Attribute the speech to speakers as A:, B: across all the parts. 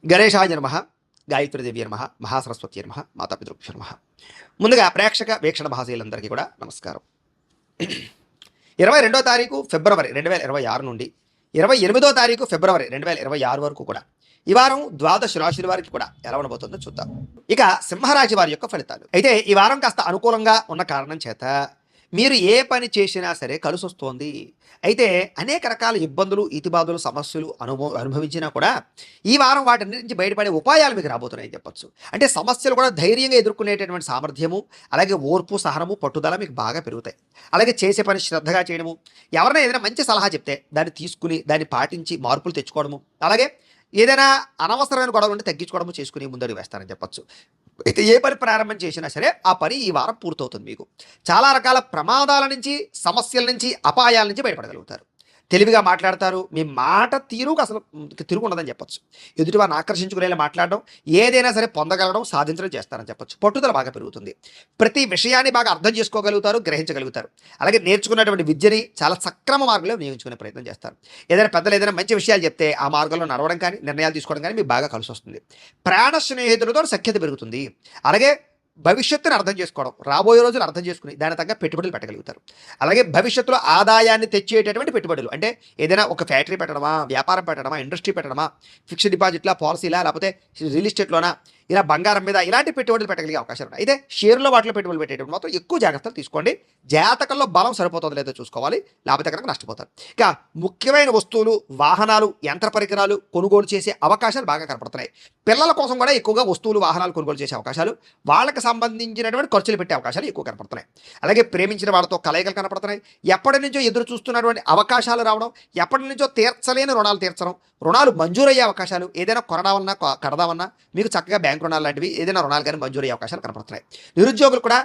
A: గణేశాయ నమః, గాయత్రీదేవి నమః, మహాసరస్వతి నమః, మాతాపితృభ్యో నమః. ముందుగా ప్రేక్షక వీక్షణ మహాశయులందరికీ కూడా నమస్కారం. 22వ తారీఖు ఫిబ్రవరి 2026 నుండి 28వ తారీఖు ఫిబ్రవరి 2026 వరకు కూడా ఈ వారం ద్వాదశ రాశుల వారికి కూడా ఎలా ఉండబోతుందో చూద్దాం. ఇక సింహరాశి వారి యొక్క ఫలితాలు అయితే ఈ వారం కాస్త అనుకూలంగా ఉన్న కారణం చేత మీరు ఏ పని చేసినా సరే కలిసి వస్తోంది. అయితే అనేక రకాల ఇబ్బందులు, ఇతిబాధలు, సమస్యలు అనుభవించినా కూడా ఈ వారం వాటి నుంచి బయటపడే ఉపాయాలు మీకు రాబోతున్నాయని చెప్పొచ్చు. అంటే సమస్యలు కూడా ధైర్యంగా ఎదుర్కొనేటటువంటి సామర్థ్యము, అలాగే ఓర్పు, సహనము, పట్టుదల మీకు బాగా పెరుగుతాయి. అలాగే చేసే పని శ్రద్ధగా చేయడము, ఎవరైనా ఏదైనా మంచి సలహా చెప్తే దాన్ని తీసుకుని దాన్ని పాటించి మార్పులు తెచ్చుకోవడము, అలాగే ఏదైనా అనవసరమైన గొడవలు ఉంటే తగ్గించుకోవడము చేసుకుని ముందడుగు వేస్తారని చెప్పొచ్చు. అయితే ఏ పని ప్రారంభం చేసినా సరే ఆ పని ఈ వారం పూర్తవుతుంది. మీకు చాలా రకాల ప్రమాదాల నుంచి, సమస్యల నుంచి, అపాయాల నుంచి బయటపడగలుగుతారు. తెలివిగా మాట్లాడతారు. మీ మాట తీరుకు అసలు తిరుగు ఉండదని చెప్పొచ్చు. ఎదుటి వారిని ఆకర్షించుకునేలా మాట్లాడడం, ఏదైనా సరే పొందగలగడం, సాధించడం చేస్తారని చెప్పొచ్చు. పట్టుదల బాగా పెరుగుతుంది. ప్రతి విషయాన్ని బాగా అర్థం చేసుకోగలుగుతారు, గ్రహించగలుగుతారు. అలాగే నేర్చుకున్నటువంటి విద్యని చాలా సక్రమ మార్గంలో వినియోగించుకునే ప్రయత్నం చేస్తారు. ఏదైనా పెద్దలు ఏదైనా మంచి విషయాలు చెప్తే ఆ మార్గంలో నడవడం కానీ, నిర్ణయాలు తీసుకోవడం కానీ మీకు బాగా కలిసి వస్తుంది. ప్రాణ స్నేహితులతో సఖ్యత పెరుగుతుంది. అలాగే భవిష్యత్తుని అర్థం చేసుకోవడం, రాబోయే రోజులు అర్థం చేసుకుని దాని తగ్గ పెట్టుబడులు పెట్టగలుగుతారు. అలాగే భవిష్యత్తులో ఆదాయాన్ని తెచ్చేటటువంటి పెట్టుబడులు, అంటే ఏదైనా ఒక ఫ్యాక్టరీ పెట్టడమా, వ్యాపారం పెట్టడమా, ఇండస్ట్రీ పెట్టడమా, ఫిక్స్డ్ డిపాజిట్లా, పాలసీలా, లేకపోతే రియల్ ఎస్టేట్లోనా, ఇలా బంగారం మీద ఇలాంటి పెట్టుబడులు పెట్టగలిగే అవకాశాలు ఉన్నాయి. అయితే షేర్లో వాటిలో పెట్టుబడులు పెట్టేటప్పుడు మాత్రం ఎక్కువ జాగ్రత్తలు తీసుకోండి. జాతకంలో బలం సరిపోతుందో లేదో చూసుకోవాలి, లేకపోతే కనుక నష్టపోతారు. ఇక ముఖ్యమైన వస్తువులు, వాహనాలు, యంత్ర పరికరాలు కొనుగోలు చేసే అవకాశాలు బాగా కనపడుతున్నాయి. పిల్లల కోసం కూడా ఎక్కువగా వస్తువులు, వాహనాలు కొనుగోలు చేసే అవకాశాలు, వాళ్ళకి సంబంధించినటువంటి ఖర్చులు పెట్టే అవకాశాలు ఎక్కువ కనపడుతున్నాయి. అలాగే ప్రేమించిన వాళ్ళతో కలయికలు కనపడుతున్నాయి. ఎప్పటి నుంచో ఎదురు చూస్తున్నటువంటి అవకాశాలు రావడం, ఎప్పటి నుంచో తీర్చలేని రుణాలు తీర్చడం, రుణాలు మంజూరయ్యే అవకాశాలు, ఏదైనా కొనడామన్నా కడదామన్నా మీకు చక్కగా బ్యాంక్ రుణాలు లాంటివి ఏదైనా రుణాలు కానీ మంజూరయ్యే అవకాశాలు కనపడుతున్నాయి. నిరుద్యోగులు కూడా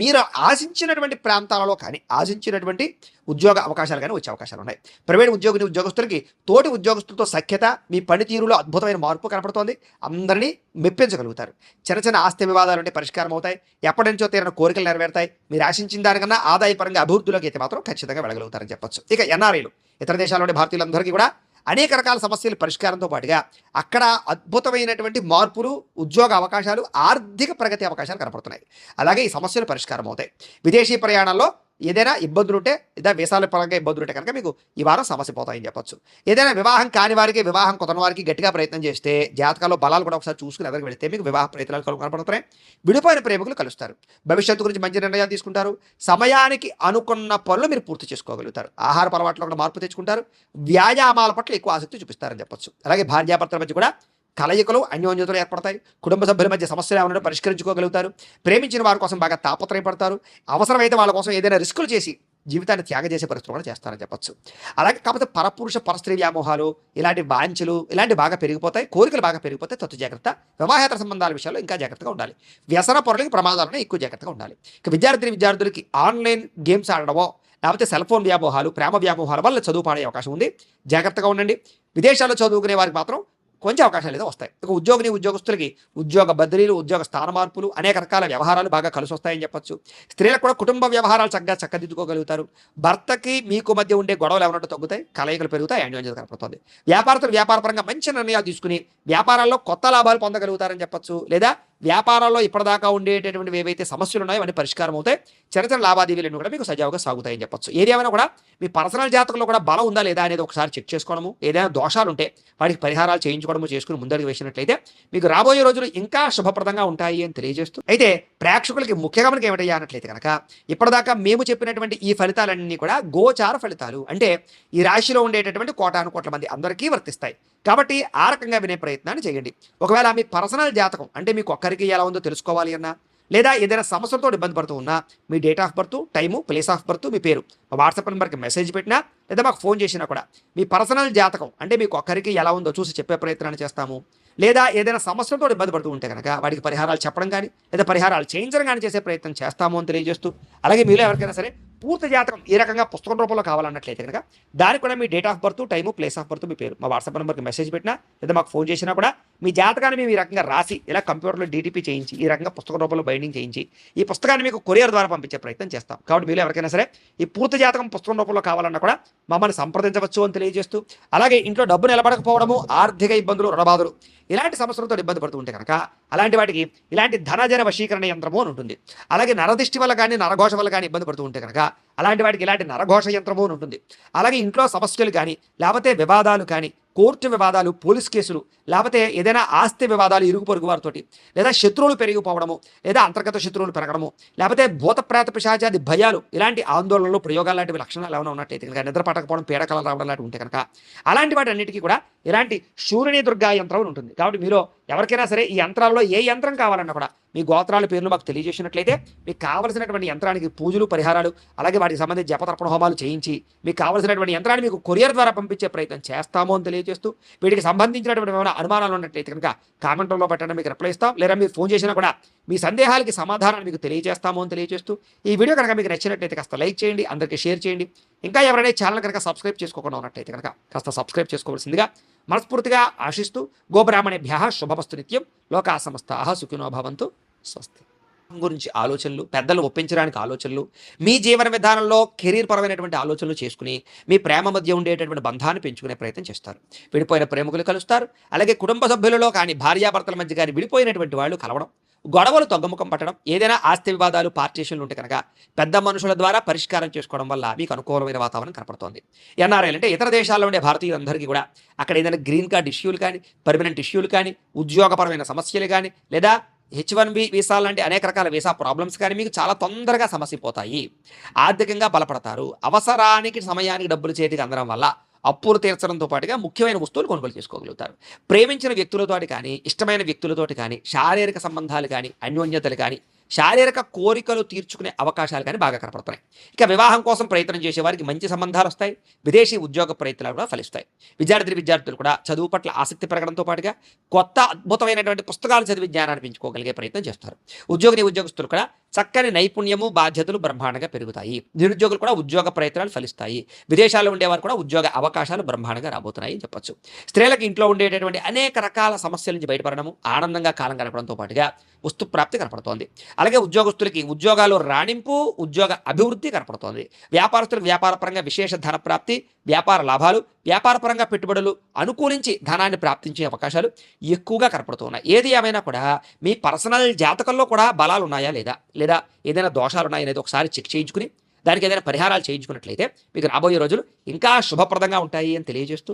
A: మీరు ఆశించినటువంటి ప్రాంతాలలో కానీ, ఆశించినటువంటి ఉద్యోగ అవకాశాలు కానీ వచ్చే అవకాశాలు ఉన్నాయి. ప్రైవేట్ ఉద్యోగస్తులకి తోటి ఉద్యోగస్తులతో సఖ్యత, మీ పనితీరులో అద్భుతమైన మార్పు కనపడుతోంది. అందరినీ మెప్పించగలుగుతారు. చిన్న చిన్న ఆస్తి వివాదాలు అంటే పరిష్కారం అవుతాయి. ఎప్పటి నుంచో తీరిన కోరికలు నెరవేరుతాయి. మీరు ఆశించిన దానికన్నా ఆదాయపరంగా అభివృద్ధిలోకి అయితే మాత్రం ఖచ్చితంగా వెళ్ళగలుగుతారని చెప్పొచ్చు. ఇక ఎన్ఆర్ఐలు, ఇతర దేశాల్లోని భారతీయులందరికీ కూడా అనేక రకాల సమస్యల పరిష్కారంతో పాటుగా అక్కడ అద్భుతమైనటువంటి మార్పులు, ఉద్యోగ అవకాశాలు, ఆర్థిక ప్రగతి అవకాశాలు కనపడుతున్నాయి. అలాగే ఈ సమస్యలు పరిష్కారం అవుతాయి. విదేశీ ప్రయాణాల్లో ఏదైనా ఇబ్బందులు ఉంటే, లేదా వీసాల పరంగా ఇబ్బందులు ఉంటే కనుక మీకు ఈ వారం సమస్య పోతాయని చెప్పొచ్చు. ఏదైనా వివాహం కాని వారికి, వివాహం కుదరని వారికి గట్టిగా ప్రయత్నం చేస్తే, జాతకాల్లో బలాలు కూడా ఒకసారి చూసుకుని ఎదురు వెళితే మీకు వివాహ ప్రయత్నాలు కనపడుతున్నాయి. విడిపోయిన ప్రేమికులు కలుస్తారు. భవిష్యత్తు గురించి మంచి నిర్ణయాలు తీసుకుంటారు. సమయానికి అనుకున్న పనులు మీరు పూర్తి చేసుకోగలుగుతారు. ఆహార అలవాట్లో కూడా మార్పు తెచ్చుకుంటారు. వ్యాయామాల పట్ల ఎక్కువ ఆసక్తి చూపిస్తారని చెప్పొచ్చు. అలాగే భార్యాభర్తల మధ్య కూడా కలయికలు, అన్యోన్యతలు ఏర్పడతాయి. కుటుంబ సభ్యుల మధ్య సమస్యలు ఏమైనా పరిష్కరించుకోగలుగుతారు. ప్రేమించిన వారి కోసం బాగా తాపత్రయపడతారు. అవసరమైతే వాళ్ళ కోసం ఏదైనా రిస్కులు చేసి జీవితాన్ని త్యాగం చేసే పరిస్థితులు కూడా చేస్తారని చెప్పొచ్చు. అలాగే కాకపోతే పరపురుష పరస్త్రీ వ్యామోహాలు, ఇలాంటి వాంఛలు ఇలాంటివి బాగా పెరిగిపోతాయి. కోరికలు బాగా పెరిగిపోతాయి. తత్తు జాగ్రత్త. వివాహేతర సంబంధాల విషయాల్లో ఇంకా జాగ్రత్తగా ఉండాలి. వ్యసన పొరలకి ప్రమాదాలను ఎక్కువ జాగ్రత్తగా ఉండాలి. ఇక విద్యార్థులకి ఆన్లైన్ గేమ్స్ ఆడడమో, లేకపోతే సెల్ ఫోన్ వ్యామోహాలు, ప్రేమ వ్యామోహాల వల్ల చదువు పాడే అవకాశం ఉంది. జాగ్రత్తగా ఉండండి. విదేశాల్లో చదువుకునే వారికి మాత్రం కొంచెం అవకాశాలు ఏదో వస్తాయి. ఇక ఉద్యోగస్తులకి ఉద్యోగ బదిలీలు, ఉద్యోగ స్థాన మార్పులు, అనేక రకాల వ్యవహారాలు బాగా కలిసి వస్తాయని చెప్పొచ్చు. స్త్రీలకు కూడా కుటుంబ వ్యవహారాలు చక్కదిద్దుకోగలుగుతారు. భర్తకి మీకు మధ్య ఉండే గొడవలు ఏమన్నట్టు తగ్గుతాయి. కలయికలు పెరుగుతాయి. అన్యోన్యత కనపడుతుంది. వ్యాపారస్తులు వ్యాపారపరంగా మంచి నిర్ణయాలు తీసుకుని వ్యాపారాల్లో కొత్త లాభాలు పొందగలుగుతారని చెప్పొచ్చు. లేదా వ్యాపారాల్లో ఇప్పటిదాకా ఉండేటటువంటి ఏవైతే సమస్యలు ఉన్నాయో అవన్నీ పరిష్కారం అవుతాయి. చిన్న చిన్న లావాదేవీలన్నీ కూడా మీకు సజావుగా సాగుతాయని చెప్పొచ్చు. ఏది ఏమైనా కూడా మీ పర్సనల్ జాతకంలో కూడా బలం ఉందా లేదా అనేది ఒకసారి చెక్ చేసుకోవడము, ఏదైనా దోషాలు ఉంటే వాటికి పరిహారాలు చేయించుకోవడము చేసుకుని ముందడుగు వేసినట్లయితే మీకు రాబోయే రోజులు ఇంకా శుభప్రదంగా ఉంటాయి అని తెలియజేస్తూ, అయితే ప్రేక్షకులకి ముఖ్యంగా మనకి ఏమిటయ్యా అన్నట్లయితే కనుక ఇప్పటిదాకా మేము చెప్పినటువంటి ఈ ఫలితాలన్నీ కూడా గోచార ఫలితాలు. అంటే ఈ రాశిలో ఉండేటటువంటి కోటాను కోట్ల మంది అందరికీ వర్తిస్తాయి. కాబట్టి ఆ రకంగా వినే ప్రయత్నాన్ని చేయండి. ఒకవేళ మీ పర్సనల్ జాతకం అంటే మీకు ఒక్కరికి ఎలా ఉందో తెలుసుకోవాలి అన్నా, లేదా ఏదైనా సమస్యలతో ఇబ్బంది పడుతూ ఉన్నా, మీ date of birth, time, place of birth, మీ పేరు మా వాట్సాప్ నెంబర్కి మెసేజ్ పెట్టినా, లేదా మాకు ఫోన్ చేసినా కూడా మీ పర్సనల్ జాతకం అంటే మీకు ఒక్కరికి ఎలా ఉందో చూసి చెప్పే ప్రయత్నాన్ని చేస్తాము. లేదా ఏదైనా సమస్యలతో ఇబ్బంది పడుతూ ఉంటే కనుక వాటికి పరిహారాలు చెప్పడం కానీ, లేదా పరిహారాలు చేయించడం కానీ చేసే ప్రయత్నం చేస్తాము అని తెలియజేస్తూ, అలాగే మీలో ఎవరికైనా సరే పూర్తి జాతకం ఈ రకంగా పుస్తకం రూపంలో కావాలన్నట్లయితే కనుక దానికి కూడా మీ date of birth, time, place of birth, మీ పేరు మా వాట్సాప్ నెంబర్కి మెసేజ్ పెట్టినా, లేదా మాకు ఫోన్ చేసినా కూడా మీ జాతకాన్ని మేము ఈ రకంగా రాసి ఇలా కంప్యూటర్లో డీటీపీ చేయించి ఈ రకంగా పుస్తక రూపంలో బైండింగ్ చేయించి ఈ పుస్తకాన్ని మీకు కొరియర్ ద్వారా పంపించే ప్రయత్నం చేస్తాం. కాబట్టి మీరు ఎవరికైనా సరే ఈ పూర్తి జాతకం పుస్తకం రూపంలో కావాలన్నా కూడా మమ్మల్ని సంప్రదించవచ్చు అని తెలియజేస్తూ, అలాగే ఇంట్లో డబ్బు నిలబడకపోవడము, ఆర్థిక ఇబ్బందులు, రుణబాధలు ఇలాంటి సమస్యలతో ఇబ్బంది పడుతూ ఉంటే కనుక అలాంటి వాటికి ఇలాంటి ధనజన వశీకరణ యంత్రము అని ఉంటుంది. అలాగే నరదిష్టి వల్ల కానీ నరఘోష వల్ల కానీ ఇబ్బంది పడుతూ ఉంటే కనుక అలాంటి వాటికి ఇలాంటి నరఘోష యంత్రము అని ఉంటుంది. అలాగే ఇంట్లో సమస్యలు కానీ లేకపోతే వివాదాలు కానీ కోర్టు వివాదాలు, పోలీస్ కేసులు, లేకపోతే ఏదైనా ఆస్తి వివాదాలు ఇరుగు పొరుగు వారితోటి, లేదా శత్రువులు పెరిగిపోవడము, లేదా అంతర్గత శత్రువులు పెరగడము, లేకపోతే భూత ప్రేత పిశాచాది భయాలు, ఇలాంటి ఆందోళనలు, ప్రయోగాలు లాంటి లక్షణాలు ఏమైనా ఉన్నట్టయితే కనుక, నిద్ర పట్టకపోవడం, పీడకలు రావడం లాంటి ఉంటే కనుక అలాంటి వాటి అన్నిటికీ కూడా ఇలాంటి శూరిణి దుర్గా యంత్రం ఉంటుంది. కాబట్టి మీలో ఎవరికైనా సరే ఈ యంత్రాల్లో ఏ యంత్రం కావాలన్నా కూడా మీ గోత్రాల పేర్లు మాకు తెలియజేసినట్లయితే మీకు కావలసినటువంటి యంత్రానికి పూజలు, పరిహారాలు, అలాగే వాటికి సంబంధించి జపతర్పణ హోమాలు చేయించి మీకు కావలసినటువంటి యంత్రాన్ని మీకు కొరియర్ ద్వారా పంపించే ప్రయత్నం చేస్తాము అని తెలియజేస్తూ, వీటికి సంబంధించినటువంటి ఏమైనా అనుమానాలు ఉన్నట్లయితే కనుక కామెంట్లో పెట్టండి, మీకు రిప్లై ఇస్తాం. లేదా మీరు ఫోన్ చేసినా కూడా మీ సందేహాలకి సమాధానాన్ని మీకు తెలియజేస్తాము అని తెలియజేస్తూ, ఈ వీడియో కనుక మీకు నచ్చినట్లయితే కాస్త లైక్ చేయండి, అందరికీ షేర్ చేయండి. ఇంకా ఎవరైనా ఛానల్ కనుక సబ్స్క్రైబ్ చేసుకోకుండా ఉన్నట్లయితే కనుక కాస్త సబ్స్క్రైబ్ చేసుకోవాల్సిందిగా మనస్ఫూర్తిగా ఆశిస్తూ, గోబ్రాహ్మణేభ్యః శుభమస్తు నిత్యం, లోకా సమస్తాః సుఖినో భవంతు. స్వస్తి. గురించి ఆలోచనలు, పెద్దలు ఒప్పించడానికి ఆలోచనలు, మీ జీవన విధానంలో కెరీర్ పరమైనటువంటి ఆలోచనలు చేసుకుని మీ ప్రేమ మధ్య ఉండేటటువంటి బంధాన్ని పెంచుకునే ప్రయత్నం చేస్తారు. విడిపోయిన ప్రేమికులు కలుస్తారు. అలాగే కుటుంబ సభ్యులలో కానీ భార్యాభర్తల మధ్య కానీ విడిపోయినటువంటి వాళ్ళు కలవడం, గొడవలు తగ్గుముఖం పట్టడం, ఏదైనా ఆస్తి వివాదాలు, పార్టీషన్లు ఉంటే కనుక పెద్ద మనుషుల ద్వారా పరిష్కారం చేసుకోవడం వల్ల మీకు అనుకూలమైన వాతావరణం కనపడుతోంది. ఎన్ఆర్ఐలు అంటే ఇతర దేశాల్లో ఉండే భారతీయులందరికీ కూడా అక్కడ ఏదైనా గ్రీన్ కార్డ్ ఇష్యూలు కానీ, పర్మనెంట్ ఇష్యూలు కానీ, ఉద్యోగపరమైన సమస్యలు కానీ, లేదా H1B వీసా లాంటి అనేక రకాల వీసా ప్రాబ్లమ్స్ కానీ మీకు చాలా తొందరగా సమసిపోతాయి. ఆర్థికంగా బలపడతారు. అవసరానికి సమయానికి డబ్బులు చేతికి అందడం వల్ల అప్పులు తీర్చడంతో పాటుగా ముఖ్యమైన వస్తువులు కొనుగోలు చేసుకోగలుగుతారు. ప్రేమించిన వ్యక్తులతోటి కానీ, ఇష్టమైన వ్యక్తులతోటి కానీ, శారీరక సంబంధాలు కానీ, అన్యోన్యతలు కానీ, శారీరక కోరికలు తీర్చుకునే అవకాశాలు కానీ బాగా కనపడుతున్నాయి. ఇక వివాహం కోసం ప్రయత్నం చేసే వారికి మంచి సంబంధాలు వస్తాయి. విదేశీ ఉద్యోగ ప్రయత్నాలు కూడా ఫలిస్తాయి. విద్యార్థులు కూడా చదువు పట్ల ఆసక్తి పెరగడంతో పాటుగా కొత్త అద్భుతమైనటువంటి పుస్తకాలు చదివి జ్ఞానాన్ని పెంచుకోగలిగే ప్రయత్నం చేస్తారు. ఉద్యోగస్తులు కూడా చక్కని నైపుణ్యము, బాధ్యతలు బ్రహ్మాండంగా పెరుగుతాయి. నిరుద్యోగులు కూడా ఉద్యోగ ప్రయత్నాలు ఫలిస్తాయి. విదేశాల్లో ఉండేవారు కూడా ఉద్యోగ అవకాశాలు బ్రహ్మాండంగా రాబోతున్నాయి అని చెప్పొచ్చు. స్త్రీలకు ఇంట్లో ఉండేటటువంటి అనేక రకాల సమస్యల నుంచి బయటపడడము, ఆనందంగా కాలం గడపడంతో పాటుగా వస్తు ప్రాప్తి కనపడుతోంది. అలాగే ఉద్యోగస్తులకి ఉద్యోగాలు రాణింపు, ఉద్యోగ అభివృద్ధి కనపడుతోంది. వ్యాపారస్తులకు వ్యాపారపరంగా విశేష ధన ప్రాప్తి, వ్యాపార లాభాలు, వ్యాపారపరంగా పెట్టుబడులు అనుకూలించి ధనాన్ని ప్రాప్తించే అవకాశాలు ఎక్కువగా కనపడుతున్నాయి. ఏది ఏమైనా కూడా మీ పర్సనల్ జాతకంలో కూడా బలాలు ఉన్నాయా లేదా ఏదైనా దోషాలు ఉన్నాయా అనేది ఒకసారి చెక్ చేయించుకుని దానికి ఏదైనా పరిహారాలు చేయించుకున్నట్లయితే మీకు రాబోయే రోజులు ఇంకా శుభప్రదంగా ఉంటాయి అని తెలియజేస్తూ